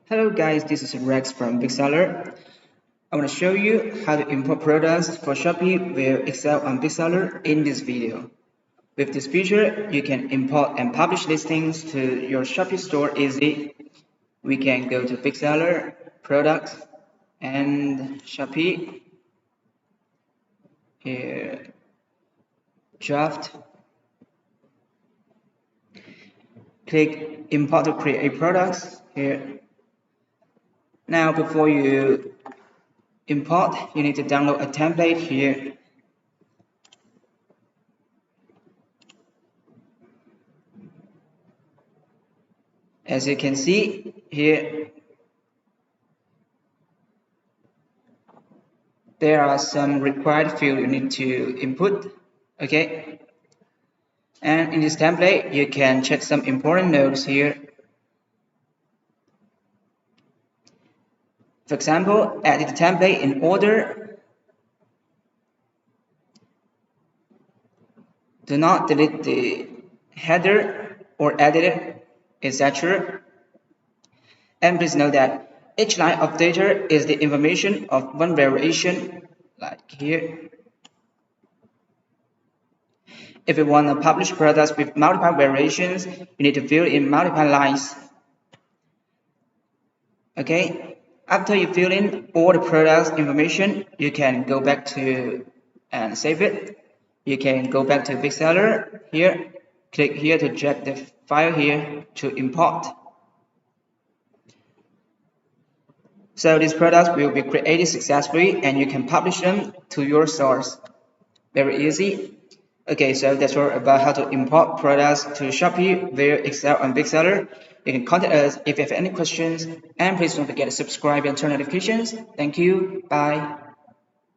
Hello guys, this is Rex from Bigseller. I want to show you how to import products for Shopee via Excel and Bigseller in this video. With this feature, you can import and publish listings to your Shopee store easily. We can go to Bigseller, Products, and Shopee. Here, Draft. Click Import to create products here. Now, before you import, you need to download a template here. As you can see here, there are some required fields you need to input. Okay. And in this template, you can check some important notes here. For example, edit the template in order. Do not delete the header or edit it, etc. And please note that each line of data is the information of one variation, like here. If you want to publish products with multiple variations, you need to fill in multiple lines. Okay. After you fill in all the products information, you can go back to and save it. You can go back to Bigseller here, click here to drag the file here to import. So these products will be created successfully and you can publish them to your stores. Very easy. Okay, so that's all about how to import products to Shopee via Excel and Bigseller. You can contact us if you have any questions, and please don't forget to subscribe and turn notifications. Thank you. Bye.